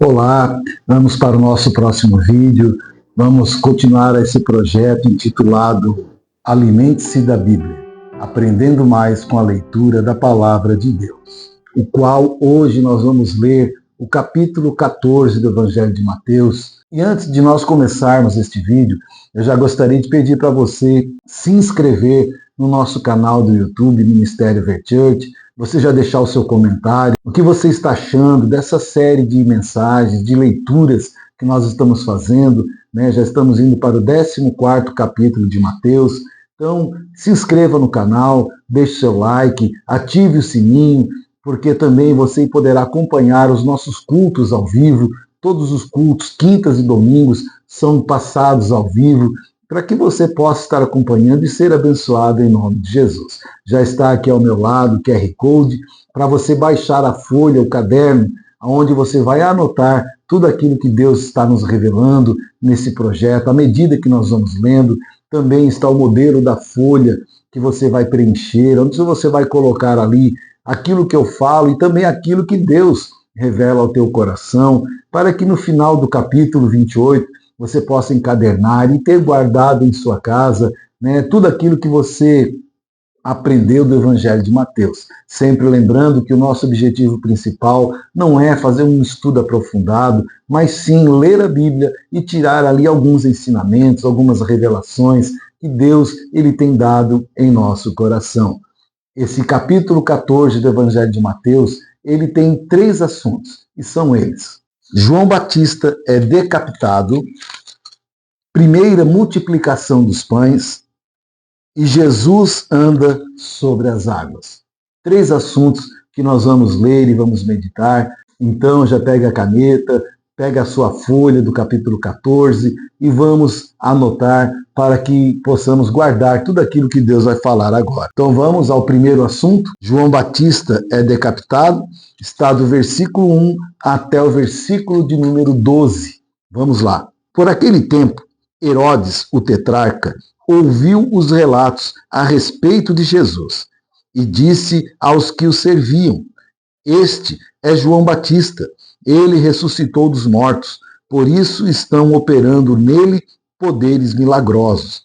Olá, vamos para o nosso próximo vídeo. Vamos continuar esse projeto intitulado Alimente-se da Bíblia, aprendendo mais com a leitura da Palavra de Deus, o qual hoje nós vamos ler o capítulo 14 do Evangelho de Mateus. E antes de nós começarmos este vídeo, eu já gostaria de pedir para você se inscrever no nosso canal do YouTube, Ministério Verchurch, você já deixar o seu comentário, o que você está achando dessa série de mensagens, de leituras que nós estamos fazendo, né? Já estamos indo para o 14º capítulo de Mateus. Então, se inscreva no canal, deixe seu like, ative o sininho, porque também você poderá acompanhar os nossos cultos ao vivo. Todos os cultos, quintas e domingos, são passados ao vivo, para que você possa estar acompanhando e ser abençoado em nome de Jesus. Já está aqui ao meu lado o QR Code para você baixar a folha, o caderno, onde você vai anotar tudo aquilo que Deus está nos revelando nesse projeto, à medida que nós vamos lendo. Também está o modelo da folha que você vai preencher, onde você vai colocar ali aquilo que eu falo e também aquilo que Deus revela ao teu coração, para que no final do capítulo 28 você possa encadernar e ter guardado em sua casa, né, tudo aquilo que você aprendeu do Evangelho de Mateus. Sempre lembrando que o nosso objetivo principal não é fazer um estudo aprofundado, mas sim ler a Bíblia e tirar ali alguns ensinamentos, algumas revelações que Deus ele tem dado em nosso coração. Esse capítulo 14 do Evangelho de Mateus, ele tem 3 assuntos, e são eles: João Batista é decapitado, primeira multiplicação dos pães e Jesus anda sobre as águas. 3 assuntos que nós vamos ler e vamos meditar. Então já pega a caneta, pega a sua folha do capítulo 14 e vamos anotar para que possamos guardar tudo aquilo que Deus vai falar agora. Então vamos ao primeiro assunto. João Batista é decapitado, está do versículo 1 até o versículo de número 12. Vamos lá. Por aquele tempo, Herodes, o tetrarca, ouviu os relatos a respeito de Jesus e disse aos que o serviam: Este é João Batista, ele ressuscitou dos mortos, por isso estão operando nele poderes milagrosos.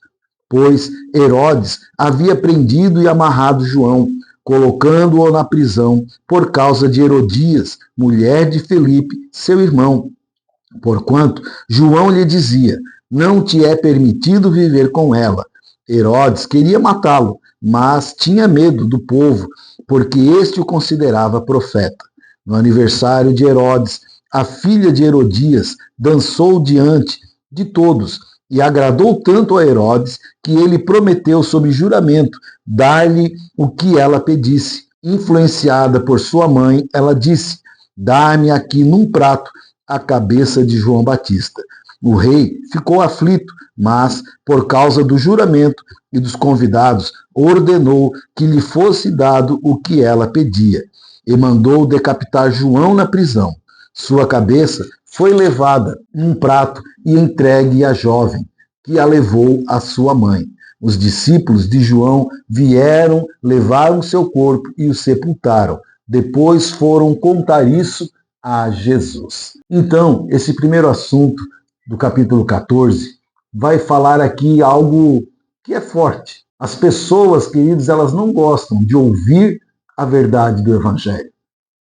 Pois Herodes havia prendido e amarrado João, colocando-o na prisão por causa de Herodias, mulher de Felipe, seu irmão. Porquanto João lhe dizia: não te é permitido viver com ela. Herodes queria matá-lo, mas tinha medo do povo, porque este o considerava profeta. No aniversário de Herodes, a filha de Herodias dançou diante de todos e agradou tanto a Herodes que ele prometeu sob juramento dar-lhe o que ela pedisse. Influenciada por sua mãe, ela disse: dá-me aqui num prato a cabeça de João Batista. O rei ficou aflito, mas, por causa do juramento e dos convidados, ordenou que lhe fosse dado o que ela pedia, e mandou decapitar João na prisão. Sua cabeça foi levada num prato e entregue à jovem, que a levou à sua mãe. Os discípulos de João vieram, levaram seu corpo e o sepultaram. Depois foram contar isso a Jesus. Então, esse primeiro assunto do capítulo 14 vai falar aqui algo que é forte. As pessoas, queridos, elas não gostam de ouvir a verdade do Evangelho.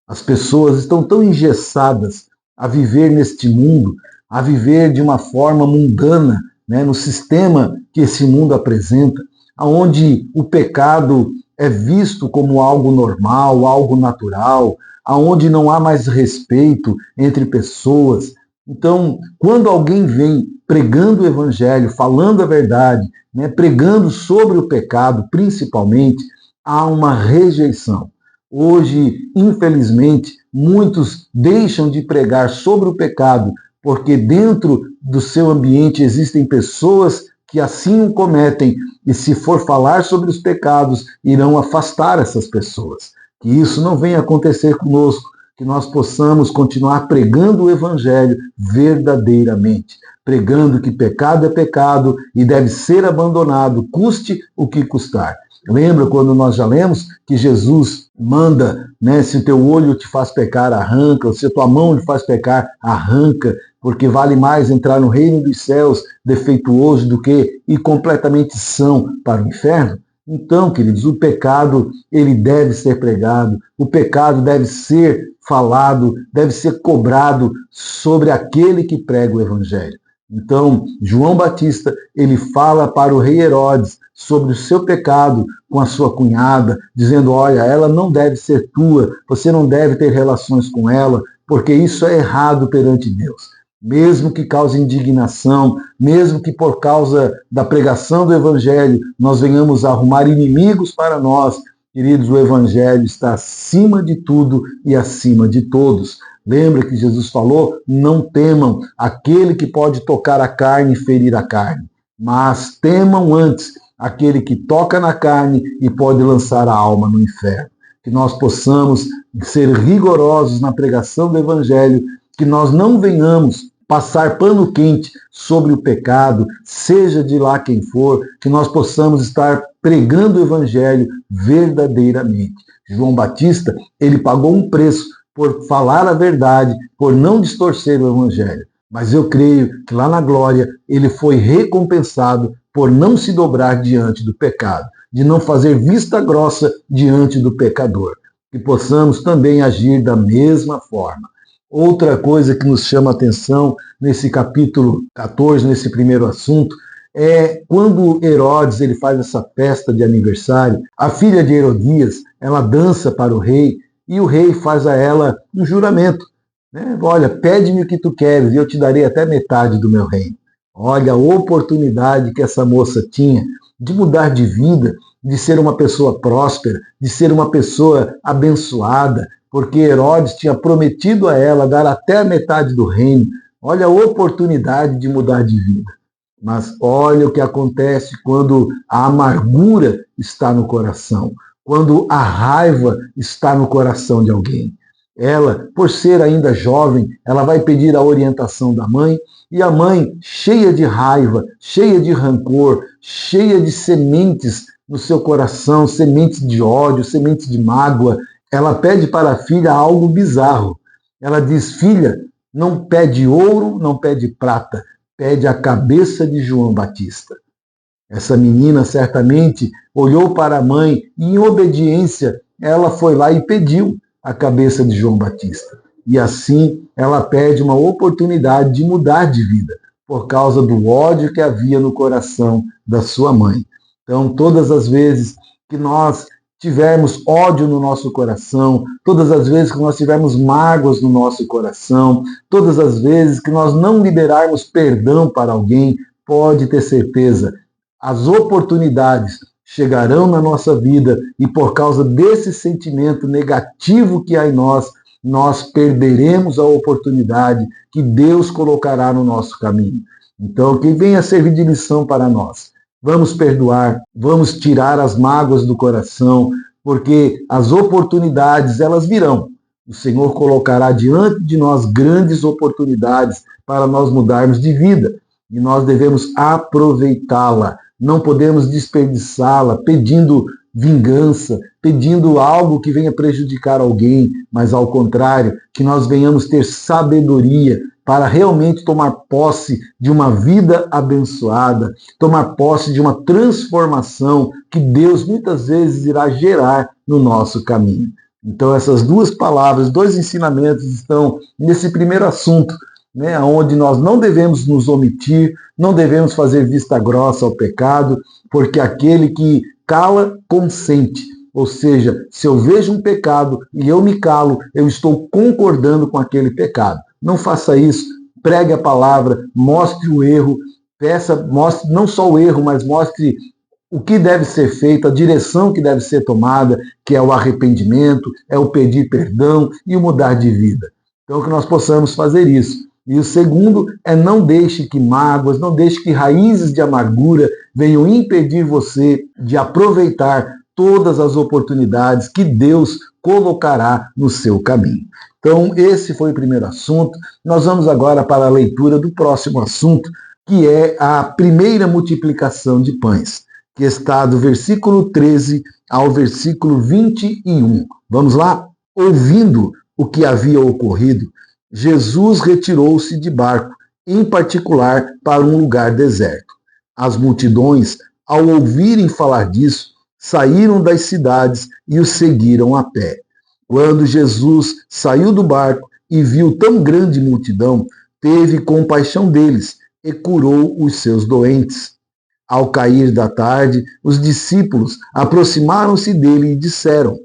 As pessoas estão tão engessadas a viver neste mundo, a viver de uma forma mundana, né, no sistema que esse mundo apresenta, onde o pecado é visto como algo normal, algo natural, onde não há mais respeito entre pessoas. Então, quando alguém vem pregando o Evangelho, falando a verdade, né, pregando sobre o pecado, principalmente, há uma rejeição. Hoje, infelizmente, muitos deixam de pregar sobre o pecado, porque dentro do seu ambiente existem pessoas que assim o cometem, e se for falar sobre os pecados, irão afastar essas pessoas. Que isso não venha acontecer conosco, que nós possamos continuar pregando o Evangelho verdadeiramente, pregando que pecado é pecado e deve ser abandonado, custe o que custar. Lembra quando nós já lemos que Jesus manda, né, se o teu olho te faz pecar, arranca, ou se a tua mão te faz pecar, arranca, porque vale mais entrar no reino dos céus defeituoso do que ir completamente são para o inferno? Então, queridos, o pecado, ele deve ser pregado, o pecado deve ser falado, deve ser cobrado sobre aquele que prega o evangelho. Então, João Batista, ele fala para o rei Herodes sobre o seu pecado com a sua cunhada, dizendo, olha, ela não deve ser tua, você não deve ter relações com ela, porque isso é errado perante Deus. Mesmo que cause indignação, mesmo que por causa da pregação do evangelho nós venhamos a arrumar inimigos para nós, queridos, o evangelho está acima de tudo e acima de todos. Lembra que Jesus falou, não temam aquele que pode tocar a carne e ferir a carne, mas temam antes aquele que toca na carne e pode lançar a alma no inferno. Que nós possamos ser rigorosos na pregação do evangelho, que nós não venhamos passar pano quente sobre o pecado, seja de lá quem for, que nós possamos estar pregando o evangelho verdadeiramente. João Batista, ele pagou um preço por falar a verdade, por não distorcer o evangelho. Mas eu creio que lá na glória ele foi recompensado por não se dobrar diante do pecado, de não fazer vista grossa diante do pecador. Que possamos também agir da mesma forma. Outra coisa que nos chama a atenção nesse capítulo 14, nesse primeiro assunto, é quando Herodes ele faz essa festa de aniversário, a filha de Herodias, ela dança para o rei e o rei faz a ela um juramento. Né? Olha, pede-me o que tu queres e eu te darei até metade do meu reino. Olha a oportunidade que essa moça tinha de mudar de vida, de ser uma pessoa próspera, de ser uma pessoa abençoada, porque Herodes tinha prometido a ela dar até a metade do reino. Olha a oportunidade de mudar de vida. Mas olha o que acontece quando a amargura está no coração, quando a raiva está no coração de alguém. Ela, por ser ainda jovem, ela vai pedir a orientação da mãe, e a mãe, cheia de raiva, cheia de rancor, cheia de sementes no seu coração, sementes de ódio, sementes de mágoa, ela pede para a filha algo bizarro. Ela diz, filha, não pede ouro, não pede prata, pede a cabeça de João Batista. Essa menina certamente olhou para a mãe e, em obediência, ela foi lá e pediu a cabeça de João Batista. E assim ela pede uma oportunidade de mudar de vida, por causa do ódio que havia no coração da sua mãe. Então, todas as vezes que nós tivermos ódio no nosso coração, todas as vezes que nós tivermos mágoas no nosso coração, todas as vezes que nós não liberarmos perdão para alguém, pode ter certeza, as oportunidades chegarão na nossa vida e por causa desse sentimento negativo que há em nós, nós perderemos a oportunidade que Deus colocará no nosso caminho. Então, que venha servir de lição para nós. Vamos perdoar, vamos tirar as mágoas do coração, porque as oportunidades, elas virão. O Senhor colocará diante de nós grandes oportunidades para nós mudarmos de vida. E nós devemos aproveitá-la. Não podemos desperdiçá-la pedindo vingança, pedindo algo que venha prejudicar alguém, mas ao contrário, que nós venhamos ter sabedoria para realmente tomar posse de uma vida abençoada, tomar posse de uma transformação que Deus muitas vezes irá gerar no nosso caminho. Então essas duas palavras, dois ensinamentos estão nesse primeiro assunto, né, onde nós não devemos nos omitir, não devemos fazer vista grossa ao pecado, porque aquele que cala, consente. Ou seja, se eu vejo um pecado e eu me calo, eu estou concordando com aquele pecado. Não faça isso, pregue a palavra, mostre o erro, mostre não só o erro, mas mostre o que deve ser feito, a direção que deve ser tomada, que é o arrependimento, é o pedir perdão e o mudar de vida. Então, que nós possamos fazer isso. E o segundo é não deixe que mágoas, não deixe que raízes de amargura venham impedir você de aproveitar todas as oportunidades que Deus colocará no seu caminho. Então, esse foi o primeiro assunto. Nós vamos agora para a leitura do próximo assunto, que é a primeira multiplicação de pães. que está do versículo 13 ao versículo 21. Vamos lá? Ouvindo o que havia ocorrido, Jesus retirou-se de barco, em particular para um lugar deserto. As multidões, ao ouvirem falar disso, saíram das cidades e o seguiram a pé. Quando Jesus saiu do barco e viu tão grande multidão, teve compaixão deles e curou os seus doentes. Ao cair da tarde, os discípulos aproximaram-se dele e disseram: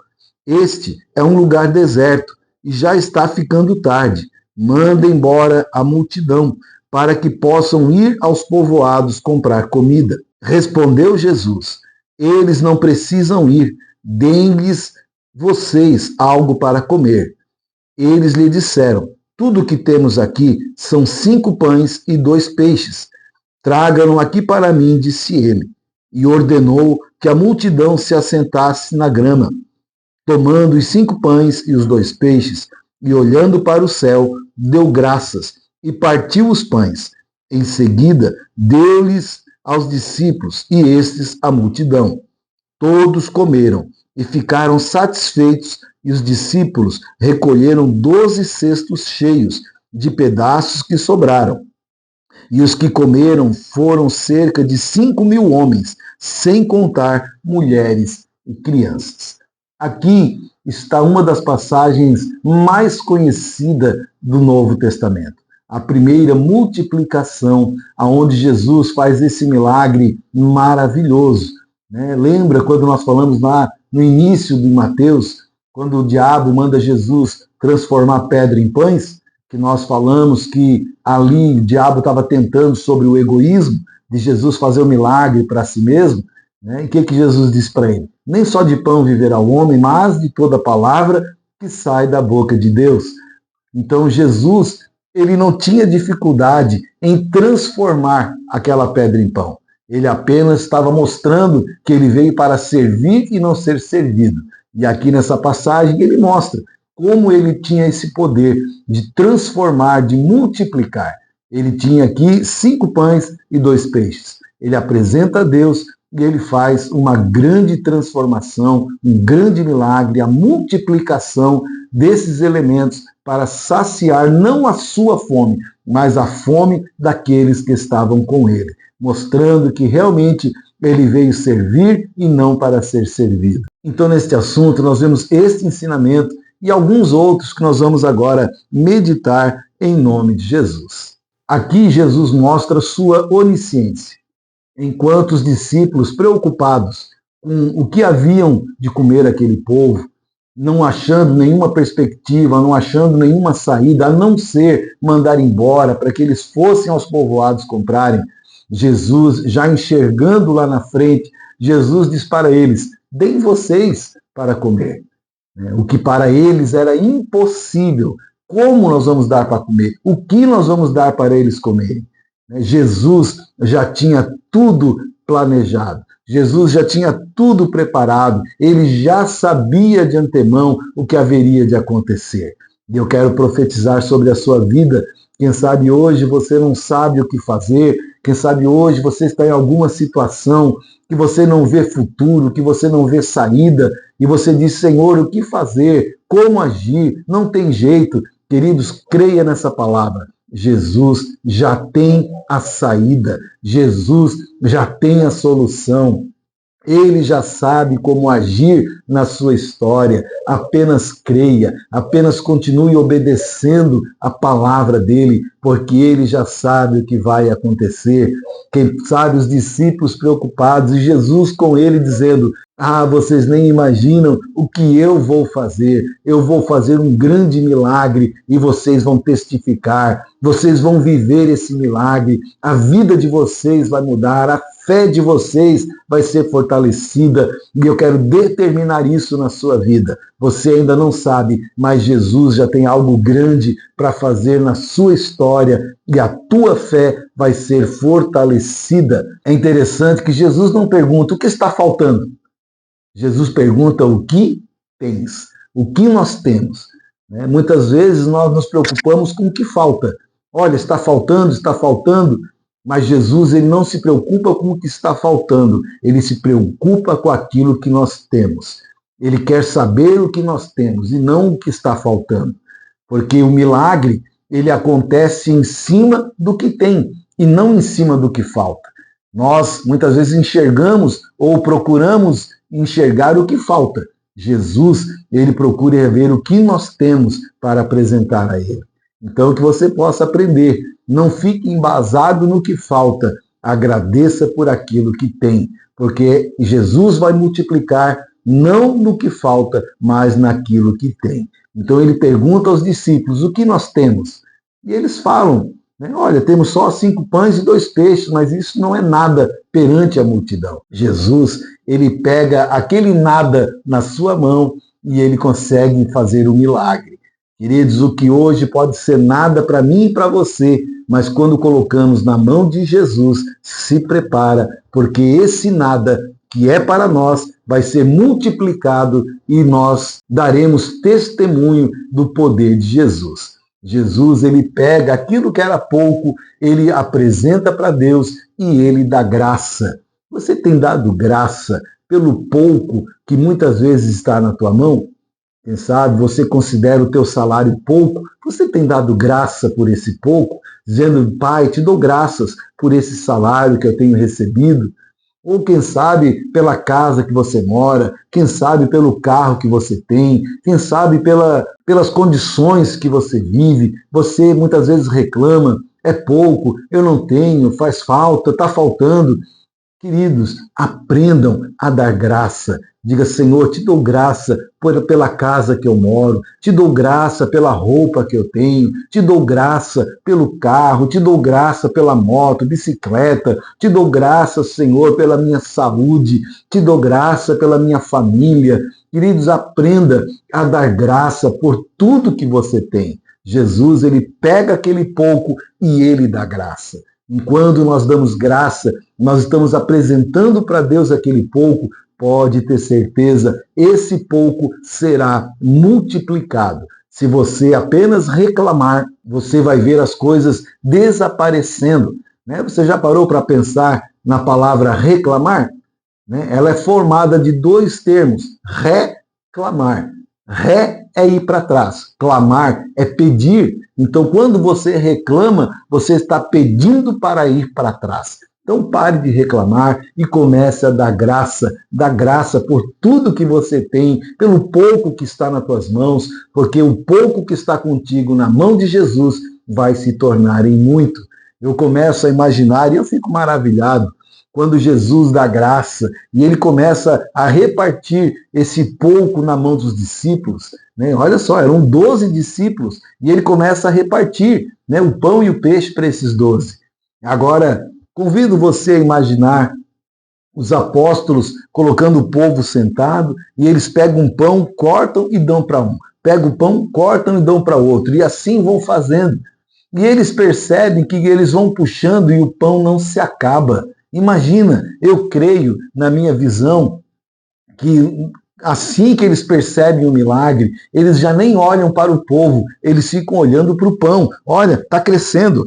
Este é um lugar deserto e já está ficando tarde. Manda embora a multidão, para que possam ir aos povoados comprar comida. Respondeu Jesus: Eles não precisam ir, deem-lhes vocês algo para comer. Eles lhe disseram: Tudo o que temos aqui são 5 pães e 2 peixes. Traga-no aqui para mim, disse ele, e ordenou que a multidão se assentasse na grama. Tomando os 5 pães e os 2 peixes, e olhando para o céu, deu graças e partiu os pães. Em seguida, deu-lhes aos discípulos e estes à multidão. Todos comeram e ficaram satisfeitos, e os discípulos recolheram 12 cestos cheios de pedaços que sobraram. E os que comeram foram cerca de 5.000 homens, sem contar mulheres e crianças. Aqui está uma das passagens mais conhecidas do Novo Testamento. A primeira multiplicação, aonde Jesus faz esse milagre maravilhoso. Lembra quando nós falamos lá no início de Mateus, quando o diabo manda Jesus transformar pedra em pães? Que nós falamos que ali o diabo estava tentando sobre o egoísmo de Jesus fazer o milagre para si mesmo. E o que Jesus diz para ele? Nem só de pão viverá o homem, mas de toda palavra que sai da boca de Deus. Então Jesus, ele não tinha dificuldade em transformar aquela pedra em pão. Ele apenas estava mostrando que ele veio para servir e não ser servido. E aqui nessa passagem ele mostra como ele tinha esse poder de transformar, de multiplicar. Ele tinha aqui 5 pães e 2 peixes. Ele apresenta a Deus e ele faz uma grande transformação, um grande milagre, a multiplicação desses elementos para saciar não a sua fome, mas a fome daqueles que estavam com ele, mostrando que realmente ele veio servir e não para ser servido. Então, neste assunto, nós vemos este ensinamento e alguns outros que nós vamos agora meditar em nome de Jesus. Aqui Jesus mostra sua onisciência, enquanto os discípulos, preocupados com o que haviam de comer aquele povo, não achando nenhuma perspectiva, não achando nenhuma saída, a não ser mandar embora para que eles fossem aos povoados comprarem, Jesus, já enxergando lá na frente, Jesus diz para eles: deem vocês para comer. O que para eles era impossível. Como nós vamos dar para comer? O que nós vamos dar para eles comerem? Jesus já tinha tudo planejado. Jesus já tinha tudo preparado. Ele já sabia de antemão o que haveria de acontecer. E eu quero profetizar sobre a sua vida. Quem sabe hoje você não sabe o que fazer. Quem sabe hoje você está em alguma situação que você não vê futuro, que você não vê saída, e você diz: Senhor, o que fazer? Como agir? Não tem jeito. Queridos, creia nessa palavra. Jesus já tem a saída. Jesus já tem a solução. Ele já sabe como agir na sua história. Apenas creia, apenas continue obedecendo a palavra dele, porque ele já sabe o que vai acontecer. Quem sabe os discípulos preocupados e Jesus com ele dizendo: vocês nem imaginam o que eu vou fazer. Eu vou fazer um grande milagre e vocês vão testificar. Vocês vão viver esse milagre. A vida de vocês vai mudar. A fé de vocês vai ser fortalecida. E eu quero determinar isso na sua vida. Você ainda não sabe, mas Jesus já tem algo grande para fazer na sua história e a tua fé vai ser fortalecida. É interessante que Jesus não pergunta o que está faltando. Jesus pergunta o que tens, o que nós temos. Muitas vezes nós nos preocupamos com o que falta. Olha, está faltando, Mas Jesus, ele não se preocupa com o que está faltando, ele se preocupa com aquilo que nós temos. Ele quer saber o que nós temos e não o que está faltando. Porque o milagre, ele acontece em cima do que tem e não em cima do que falta. Nós, muitas vezes, enxergamos ou procuramos enxergar o que falta. Jesus, ele procura ver o que nós temos para apresentar a ele. Então, que você possa aprender. Não fique embasado no que falta. Agradeça por aquilo que tem. Porque Jesus vai multiplicar não no que falta, mas naquilo que tem. Então, ele pergunta aos discípulos, o que nós temos? E eles falam, olha, temos só 5 pães e 2 peixes, mas isso não é nada perante a multidão. Jesus, ele pega aquele nada na sua mão e ele consegue fazer o milagre. Queridos, o que hoje pode ser nada para mim e para você, mas quando colocamos na mão de Jesus, se prepara, porque esse nada que é para nós vai ser multiplicado e nós daremos testemunho do poder de Jesus. Jesus, ele pega aquilo que era pouco, ele apresenta para Deus e ele dá graça. Você tem dado graça pelo pouco que muitas vezes está na tua mão? Quem sabe você considera o teu salário pouco, você tem dado graça por esse pouco, dizendo, Pai, te dou graças por esse salário que eu tenho recebido. Ou quem sabe pela casa que você mora, quem sabe pelo carro que você tem, quem sabe pelas condições que você vive. Você muitas vezes reclama, é pouco, eu não tenho, faz falta, está faltando. Queridos, aprendam a dar graça. Diga, Senhor, te dou graça pela casa que eu moro, te dou graça pela roupa que eu tenho, te dou graça pelo carro, te dou graça pela moto, bicicleta, te dou graça, Senhor, pela minha saúde, te dou graça pela minha família. Queridos, aprenda a dar graça por tudo que você tem. Jesus, ele pega aquele pouco e ele dá graça. E quando nós damos graça, nós estamos apresentando para Deus aquele pouco, pode ter certeza, esse pouco será multiplicado. Se você apenas reclamar, você vai ver as coisas desaparecendo. Você já parou para pensar na palavra reclamar? Ela é formada de 2 termos, reclamar. Ré é ir para trás, clamar é pedir. Então, quando você reclama, você está pedindo para ir para trás. Então, pare de reclamar e comece a dar graça por tudo que você tem, pelo pouco que está nas tuas mãos, porque o pouco que está contigo na mão de Jesus vai se tornar em muito. Eu começo a imaginar e eu fico maravilhado quando Jesus dá graça e ele começa a repartir esse pouco na mão dos discípulos. Olha só, eram 12 discípulos e ele começa a repartir o pão e o peixe para esses 12. Agora, convido você a imaginar os apóstolos colocando o povo sentado e eles pegam um pão, cortam e dão para um. Pegam o pão, cortam e dão para outro. E assim vão fazendo. E eles percebem que eles vão puxando e o pão não se acaba. Imagina, eu creio, na minha visão, que assim que eles percebem o milagre, eles já nem olham para o povo, eles ficam olhando para o pão. Olha, está crescendo,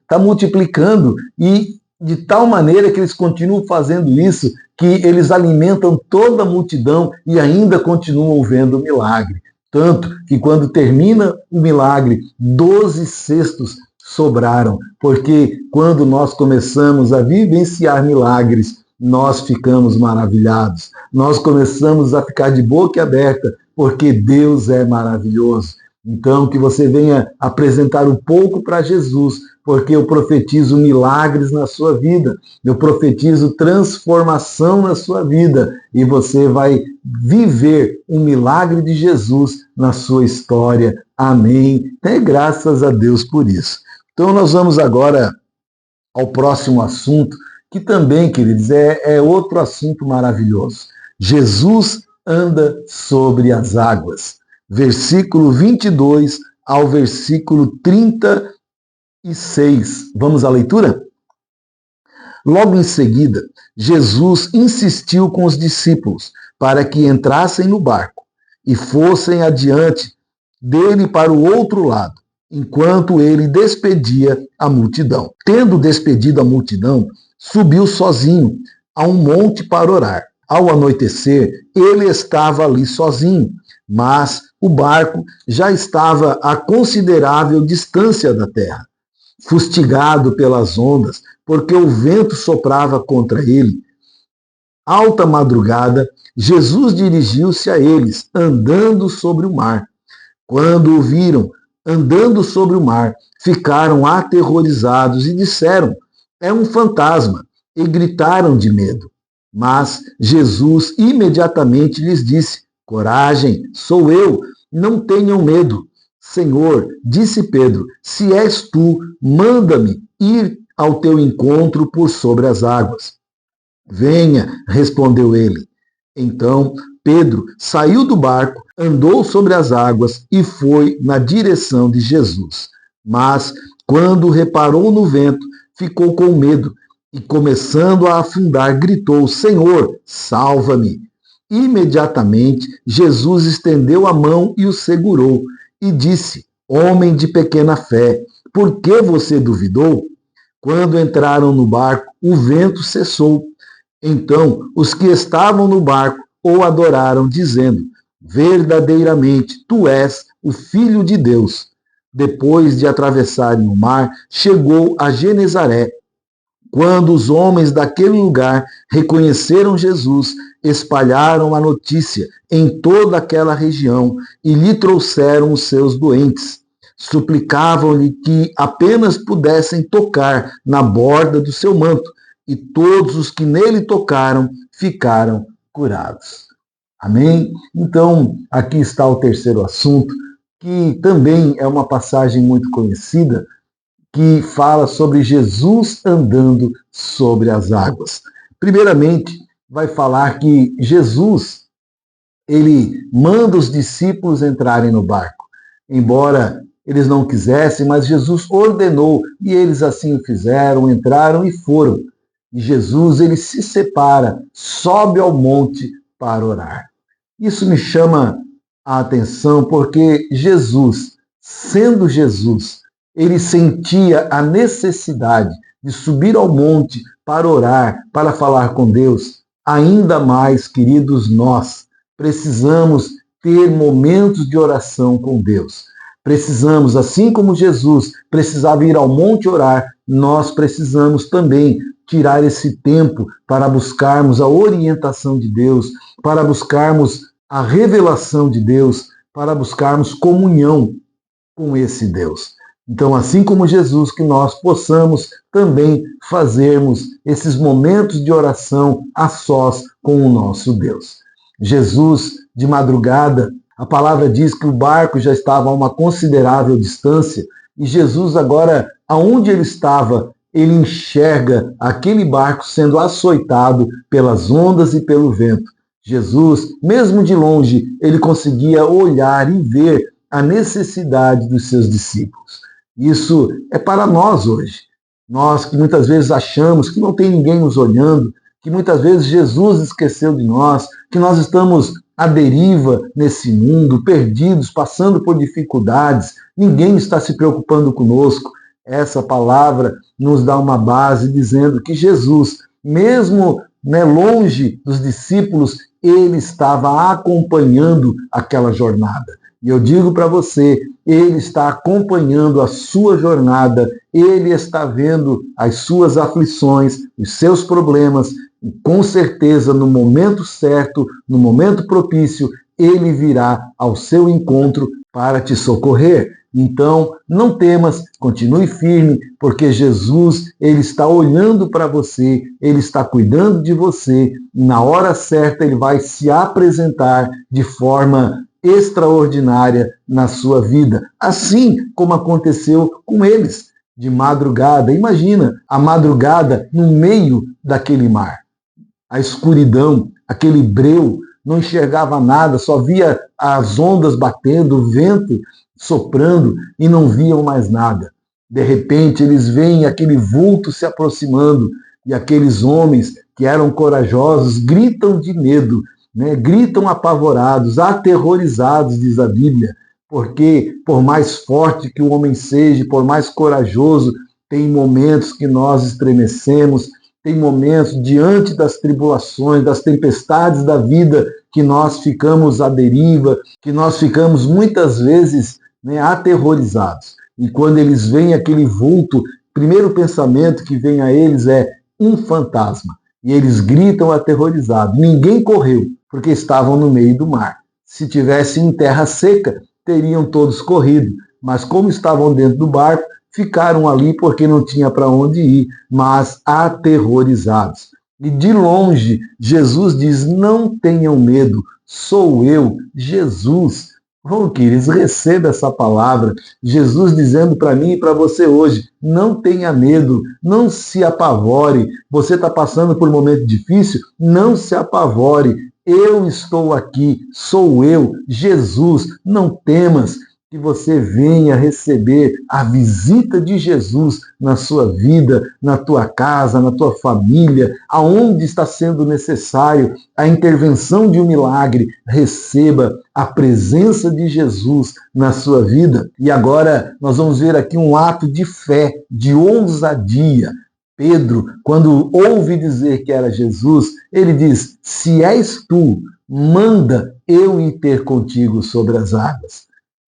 está multiplicando. E de tal maneira que eles continuam fazendo isso, que eles alimentam toda a multidão e ainda continuam vendo o milagre. Tanto que quando termina o milagre, 12 cestos sobraram, porque quando nós começamos a vivenciar milagres, nós ficamos maravilhados. Nós começamos a ficar de boca aberta, porque Deus é maravilhoso. Então, que você venha apresentar um pouco para Jesus, porque eu profetizo milagres na sua vida, eu profetizo transformação na sua vida, e você vai viver um milagre de Jesus na sua história. Amém. Dê graças a Deus por isso. Então, nós vamos agora ao próximo assunto, que também, queridos, é outro assunto maravilhoso. Jesus anda sobre as águas. Versículo 22 ao versículo 36. Vamos à leitura? Logo em seguida, Jesus insistiu com os discípulos para que entrassem no barco e fossem adiante dele para o outro lado, enquanto ele despedia a multidão. Tendo despedido a multidão, subiu sozinho a um monte para orar. Ao anoitecer, ele estava ali sozinho, mas o barco já estava a considerável distância da terra. Fustigado pelas ondas, porque o vento soprava contra ele, alta madrugada, Jesus dirigiu-se a eles, andando sobre o mar. Quando o viram andando sobre o mar, ficaram aterrorizados e disseram: é um fantasma, e gritaram de medo. Mas Jesus imediatamente lhes disse: coragem, sou eu, não tenham medo. Senhor, disse Pedro, se és tu, manda-me ir ao teu encontro por sobre as águas. Venha, respondeu ele. Então Pedro saiu do barco, andou sobre as águas e foi na direção de Jesus. Mas, quando reparou no vento, ficou com medo e, começando a afundar, gritou: Senhor, salva-me! Imediatamente, Jesus estendeu a mão e o segurou e disse: homem de pequena fé, por que você duvidou? Quando entraram no barco, o vento cessou. Então, os que estavam no barco o adoraram, dizendo: verdadeiramente, tu és o Filho de Deus. Depois de atravessarem o mar, chegou a Genezaré. Quando os homens daquele lugar reconheceram Jesus, espalharam a notícia em toda aquela região e lhe trouxeram os seus doentes. Suplicavam-lhe que apenas pudessem tocar na borda do seu manto, e todos os que nele tocaram ficaram curados. Amém? Então, aqui está o terceiro assunto, que também é uma passagem muito conhecida, que fala sobre Jesus andando sobre as águas. Primeiramente, vai falar que Jesus, ele manda os discípulos entrarem no barco. Embora eles não quisessem, mas Jesus ordenou, e eles assim o fizeram, entraram e foram. E Jesus, ele se separa, sobe ao monte para orar. Isso me chama a atenção porque Jesus, sendo Jesus, ele sentia a necessidade de subir ao monte para orar, para falar com Deus. Ainda mais, queridos, nós precisamos ter momentos de oração com Deus. Precisamos, assim como Jesus precisava ir ao monte orar, nós precisamos também tirar esse tempo para buscarmos a orientação de Deus, para buscarmos a revelação de Deus, para buscarmos comunhão com esse Deus. Então, assim como Jesus, que nós possamos também fazermos esses momentos de oração a sós com o nosso Deus. Jesus, de madrugada, a palavra diz que o barco já estava a uma considerável distância e Jesus agora, aonde ele estava, ele enxerga aquele barco sendo açoitado pelas ondas e pelo vento. Jesus, mesmo de longe, ele conseguia olhar e ver a necessidade dos seus discípulos. Isso é para nós hoje. Nós que muitas vezes achamos que não tem ninguém nos olhando, que muitas vezes Jesus esqueceu de nós, que nós estamos à deriva nesse mundo, perdidos, passando por dificuldades, ninguém está se preocupando conosco. Essa palavra nos dá uma base dizendo que Jesus, mesmo longe dos discípulos, ele estava acompanhando aquela jornada. E eu digo para você, ele está acompanhando a sua jornada, ele está vendo as suas aflições, os seus problemas, e com certeza, no momento certo, no momento propício, ele virá ao seu encontro para te socorrer. Então, não temas, continue firme, porque Jesus, ele está olhando para você, ele está cuidando de você, e na hora certa ele vai se apresentar de forma extraordinária na sua vida, assim como aconteceu com eles de madrugada. Imagina a madrugada no meio daquele mar, a escuridão, aquele breu, não enxergava nada, só via as ondas batendo, o vento soprando e não viam mais nada. De repente eles veem aquele vulto se aproximando e aqueles homens que eram corajosos gritam de medo, gritam apavorados, aterrorizados, diz a Bíblia, porque por mais forte que o homem seja, por mais corajoso, tem momentos que nós estremecemos, tem momentos diante das tribulações, das tempestades da vida, que nós ficamos à deriva, que nós ficamos muitas vezes, né, aterrorizados. E quando eles veem aquele vulto, o primeiro pensamento que vem a eles é um fantasma. E eles gritam aterrorizados. Ninguém correu, porque estavam no meio do mar. Se tivessem em terra seca, teriam todos corrido. Mas como estavam dentro do barco, ficaram ali porque não tinha para onde ir, mas aterrorizados. E de longe, Jesus diz, não tenham medo, sou eu, Jesus. Oh, queridos, receba essa palavra. Jesus dizendo para mim e para você hoje, não tenha medo, não se apavore. Você está passando por um momento difícil? Não se apavore. Eu estou aqui, sou eu, Jesus, não temas. Que você venha receber a visita de Jesus na sua vida, na tua casa, na tua família, aonde está sendo necessário a intervenção de um milagre, receba a presença de Jesus na sua vida. E agora nós vamos ver aqui um ato de fé, de ousadia. Pedro, quando ouve dizer que era Jesus, ele diz, se és tu, manda eu ir ter contigo sobre as águas.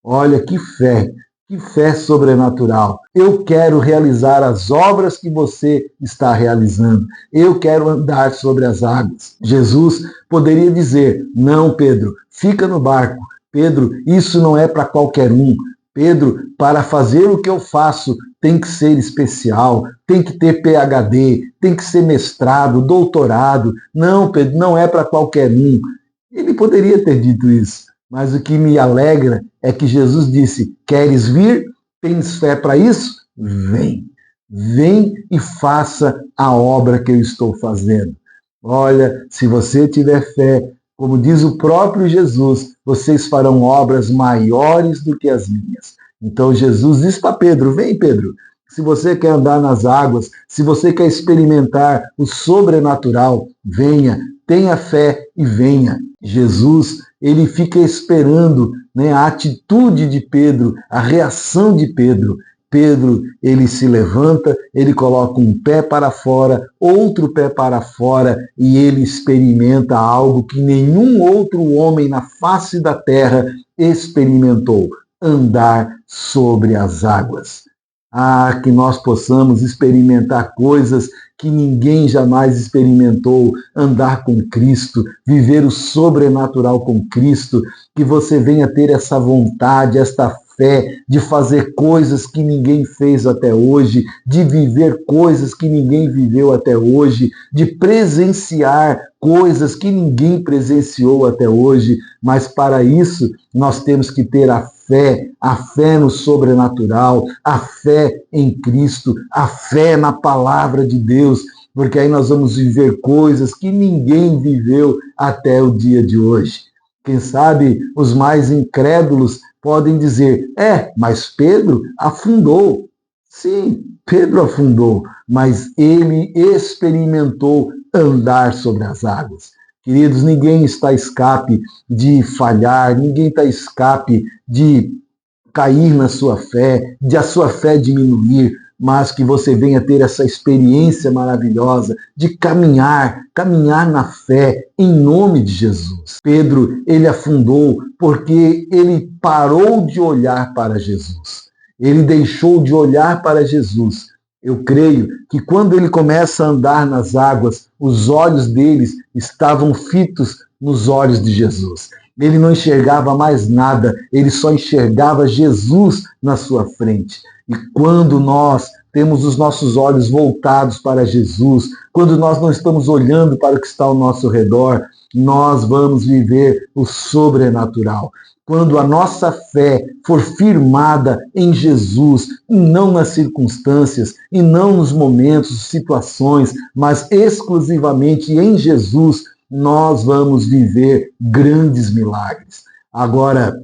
Olha que fé sobrenatural. Eu quero realizar as obras que você está realizando. Eu quero andar sobre as águas. Jesus poderia dizer, não, Pedro, fica no barco. Pedro, isso não é para qualquer um. Pedro, para fazer o que eu faço, tem que ser especial, tem que ter PhD, tem que ser mestrado, doutorado. Não, Pedro, não é para qualquer um. Ele poderia ter dito isso. Mas o que me alegra é que Jesus disse, queres vir? Tens fé para isso? Vem. Vem e faça a obra que eu estou fazendo. Olha, se você tiver fé, como diz o próprio Jesus, vocês farão obras maiores do que as minhas. Então Jesus diz para Pedro, vem Pedro, se você quer andar nas águas, se você quer experimentar o sobrenatural, venha, tenha fé e venha. Jesus, ele fica esperando, né, a atitude de Pedro, a reação de Pedro. Pedro, ele se levanta, ele coloca um pé para fora, outro pé para fora e ele experimenta algo que nenhum outro homem na face da terra experimentou, andar sobre as águas. Ah, que nós possamos experimentar coisas que ninguém jamais experimentou, andar com Cristo, viver o sobrenatural com Cristo, que você venha ter essa vontade, esta fé de fazer coisas que ninguém fez até hoje, de viver coisas que ninguém viveu até hoje, de presenciar coisas que ninguém presenciou até hoje, mas para isso nós temos que ter a fé no sobrenatural, a fé em Cristo, a fé na palavra de Deus, porque aí nós vamos viver coisas que ninguém viveu até o dia de hoje. Quem sabe os mais incrédulos podem dizer, mas Pedro afundou. Sim, Pedro afundou, mas ele experimentou andar sobre as águas. Queridos, ninguém está a escape de falhar, ninguém está a escape de cair na sua fé, de a sua fé diminuir, mas que você venha ter essa experiência maravilhosa de caminhar na fé, em nome de Jesus. Pedro, ele afundou porque ele parou de olhar para Jesus. Ele deixou de olhar para Jesus. Eu creio que quando ele começa a andar nas águas, os olhos deles estavam fitos nos olhos de Jesus. Ele não enxergava mais nada, ele só enxergava Jesus na sua frente. E quando nós temos os nossos olhos voltados para Jesus, quando nós não estamos olhando para o que está ao nosso redor, nós vamos viver o sobrenatural. Quando a nossa fé for firmada em Jesus, e não nas circunstâncias, e não nos momentos, situações, mas exclusivamente em Jesus, nós vamos viver grandes milagres. Agora,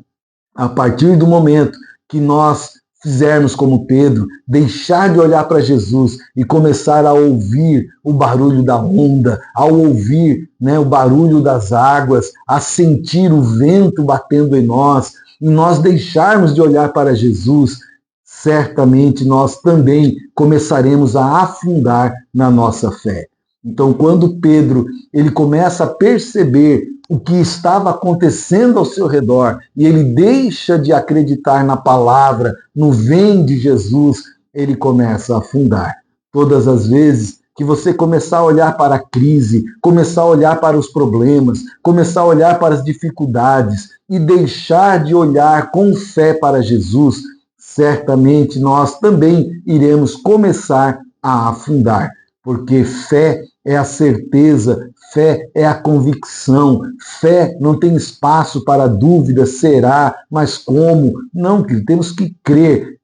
a partir do momento que nós fizermos como Pedro, deixar de olhar para Jesus e começar a ouvir o barulho da onda, ao ouvir, o barulho das águas, a sentir o vento batendo em nós, e nós deixarmos de olhar para Jesus, certamente nós também começaremos a afundar na nossa fé. Então, quando Pedro ele começa a perceber o que estava acontecendo ao seu redor e ele deixa de acreditar na palavra, no vem de Jesus, ele começa a afundar. Todas as vezes que você começar a olhar para a crise, começar a olhar para os problemas, começar a olhar para as dificuldades e deixar de olhar com fé para Jesus, certamente nós também iremos começar a afundar, porque fé é a certeza, fé é a convicção, fé não tem espaço para dúvida, será, mas como? Não, temos que crer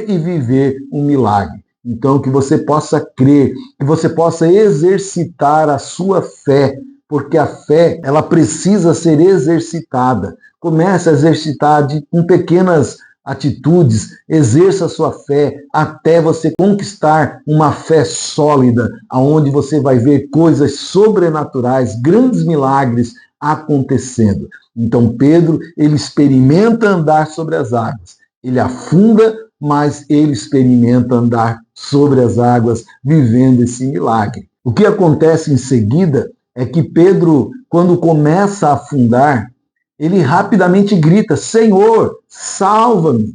e viver um milagre. Então, que você possa crer, que você possa exercitar a sua fé, porque a fé, ela precisa ser exercitada. Comece a exercitar com pequenas atitudes, exerça a sua fé até você conquistar uma fé sólida, aonde você vai ver coisas sobrenaturais, grandes milagres acontecendo. Então Pedro, ele experimenta andar sobre as águas. Ele afunda, mas ele experimenta andar sobre as águas, vivendo esse milagre. O que acontece em seguida é que Pedro, quando começa a afundar, ele rapidamente grita: Senhor, salva-me.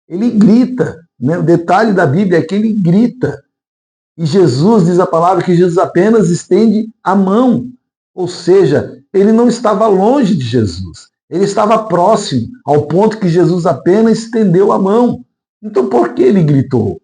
Ele grita, né? O detalhe da Bíblia é que ele grita. E Jesus, diz a palavra, que Jesus apenas estende a mão. Ou seja, ele não estava longe de Jesus. Ele estava próximo, ao ponto que Jesus apenas estendeu a mão. Então por que ele gritou?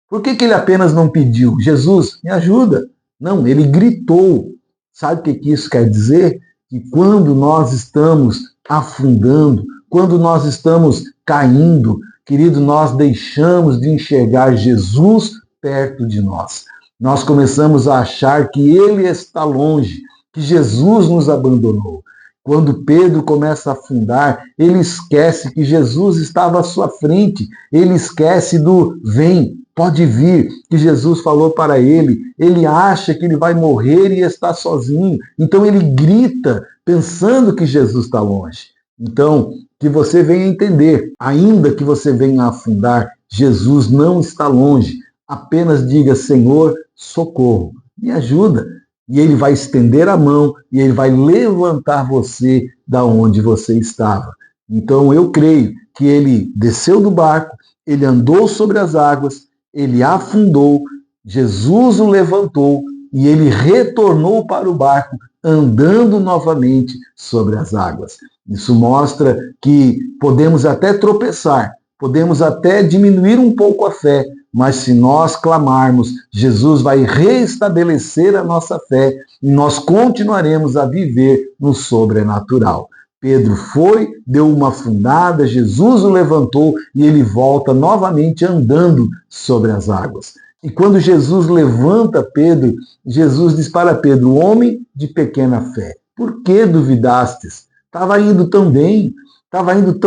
Por que ele apenas não pediu: Jesus, me ajuda? Não, ele gritou. Sabe o que isso quer dizer? Que quando nós estamos afundando, quando nós estamos caindo, querido, nós deixamos de enxergar Jesus perto de nós. Nós começamos a achar que Ele está longe, que Jesus nos abandonou. Quando Pedro começa a afundar, ele esquece que Jesus estava à sua frente, ele esquece do vem, pode vir, que Jesus falou para ele. Ele acha que ele vai morrer e está sozinho. Então ele grita pensando que Jesus está longe. Então, que você venha entender, ainda que você venha a afundar, Jesus não está longe. Apenas diga: Senhor, socorro, me ajuda. E ele vai estender a mão e ele vai levantar você da onde você estava. Então eu creio que ele desceu do barco, ele andou sobre as águas, ele afundou, Jesus o levantou e ele retornou para o barco, andando novamente sobre as águas. Isso mostra que podemos até tropeçar, podemos até diminuir um pouco a fé, mas se nós clamarmos, Jesus vai restabelecer a nossa fé e nós continuaremos a viver no sobrenatural. Pedro foi, deu uma afundada, Jesus o levantou e ele volta novamente andando sobre as águas. E quando Jesus levanta Pedro, Jesus diz para Pedro: homem de pequena fé, por que duvidastes? Estava indo tão bem, estava indo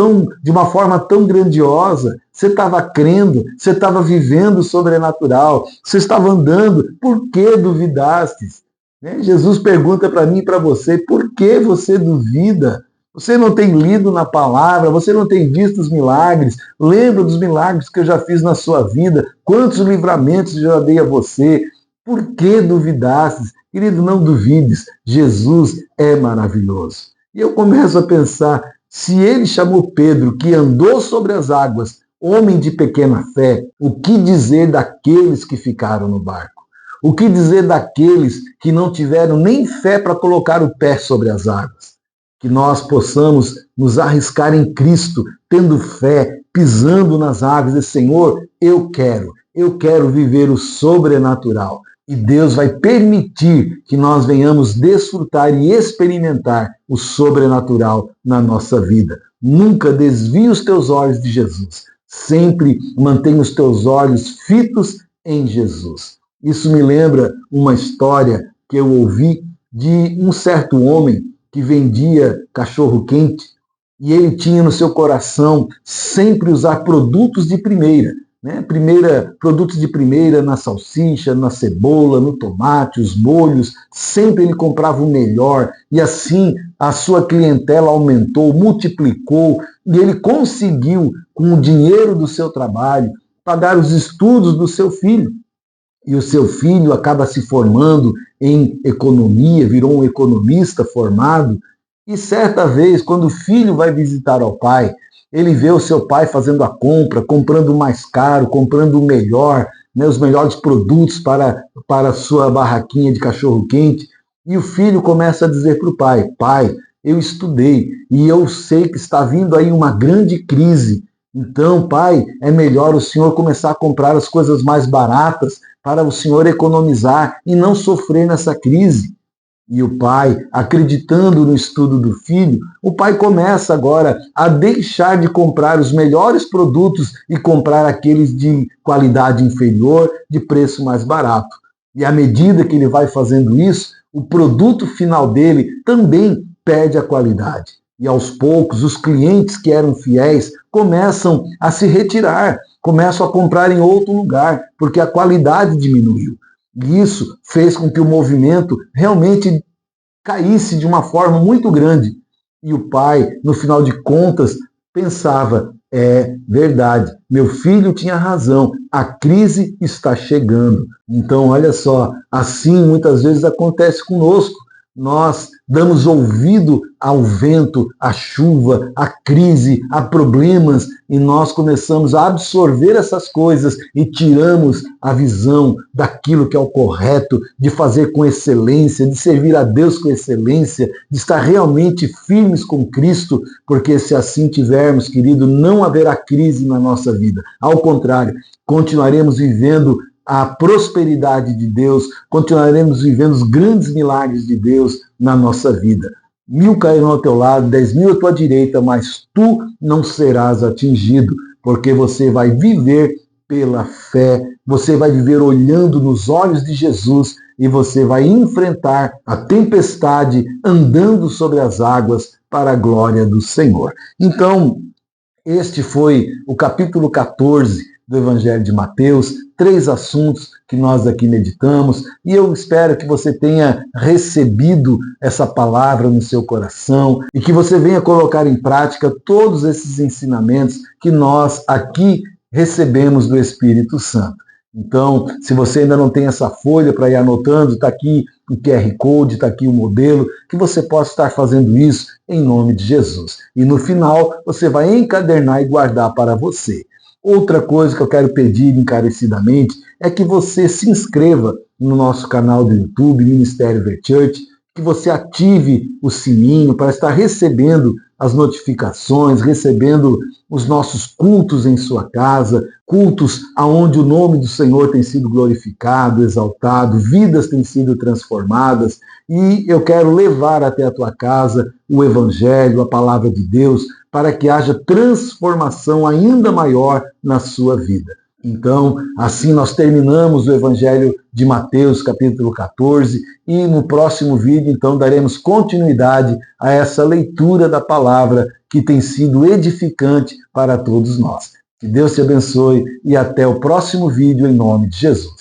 de uma forma tão grandiosa, você estava crendo, você estava vivendo o sobrenatural, você estava andando, por que duvidastes? Jesus pergunta para mim e para você: por que você duvida? Você não tem lido na palavra, você não tem visto os milagres. Lembra dos milagres que eu já fiz na sua vida? Quantos livramentos eu já dei a você? Por que duvidastes? Querido, não duvides, Jesus é maravilhoso. E eu começo a pensar, se ele chamou Pedro, que andou sobre as águas, homem de pequena fé, o que dizer daqueles que ficaram no barco? O que dizer daqueles que não tiveram nem fé para colocar o pé sobre as águas? Que nós possamos nos arriscar em Cristo, tendo fé, pisando nas águas, e Senhor, eu quero viver o sobrenatural. E Deus vai permitir que nós venhamos desfrutar e experimentar o sobrenatural na nossa vida. Nunca desvie os teus olhos de Jesus. Sempre mantenha os teus olhos fitos em Jesus. Isso me lembra uma história que eu ouvi de um certo homem que vendia cachorro-quente e ele tinha no seu coração sempre usar produtos de primeira. né? Produtos de primeira na salsicha, na cebola, no tomate, os molhos, sempre ele comprava o melhor, e assim a sua clientela aumentou, multiplicou, e ele conseguiu, com o dinheiro do seu trabalho, pagar os estudos do seu filho. E o seu filho acaba se formando em economia, virou um economista formado, e certa vez, quando o filho vai visitar ao pai, ele vê o seu pai fazendo a compra, comprando mais caro, comprando o melhor, né, os melhores produtos para a sua barraquinha de cachorro-quente. E o filho começa a dizer para o pai: pai, eu estudei e eu sei que está vindo aí uma grande crise. Então, pai, é melhor o senhor começar a comprar as coisas mais baratas para o senhor economizar e não sofrer nessa crise. E o pai, acreditando no estudo do filho, o pai começa agora a deixar de comprar os melhores produtos e comprar aqueles de qualidade inferior, de preço mais barato. E à medida que ele vai fazendo isso, o produto final dele também perde a qualidade. E aos poucos, os clientes que eram fiéis começam a se retirar, começam a comprar em outro lugar, porque a qualidade diminuiu. E isso fez com que o movimento realmente caísse de uma forma muito grande. E o pai, no final de contas, pensava: é verdade, meu filho tinha razão, a crise está chegando. Então, olha só, assim muitas vezes acontece conosco. Nós damos ouvido ao vento, à chuva, à crise, a problemas, e nós começamos a absorver essas coisas e tiramos a visão daquilo que é o correto, de fazer com excelência, de servir a Deus com excelência, de estar realmente firmes com Cristo, porque se assim tivermos, querido, não haverá crise na nossa vida. Ao contrário, continuaremos vivendo a prosperidade de Deus, continuaremos vivendo os grandes milagres de Deus na nossa vida. 1000 cairão ao teu lado, 10.000 à tua direita, mas tu não serás atingido, porque você vai viver pela fé, você vai viver olhando nos olhos de Jesus e você vai enfrentar a tempestade andando sobre as águas para a glória do Senhor. Então, este foi o capítulo 14 do Evangelho de Mateus, 3 assuntos que nós aqui meditamos, e eu espero que você tenha recebido essa palavra no seu coração e que você venha colocar em prática todos esses ensinamentos que nós aqui recebemos do Espírito Santo. Então, se você ainda não tem essa folha para ir anotando, está aqui o QR Code, está aqui o modelo, que você possa estar fazendo isso em nome de Jesus. E no final, você vai encadernar e guardar para você. Outra coisa que eu quero pedir encarecidamente é que você se inscreva no nosso canal do YouTube, Ministério Verchurch, que você ative o sininho para estar recebendo as notificações, recebendo os nossos cultos em sua casa, cultos onde o nome do Senhor tem sido glorificado, exaltado, vidas têm sido transformadas, e eu quero levar até a tua casa o Evangelho, a palavra de Deus, para que haja transformação ainda maior na sua vida. Então, assim nós terminamos o Evangelho de Mateus, capítulo 14, e no próximo vídeo, então, daremos continuidade a essa leitura da palavra que tem sido edificante para todos nós. Que Deus te abençoe e até o próximo vídeo em nome de Jesus.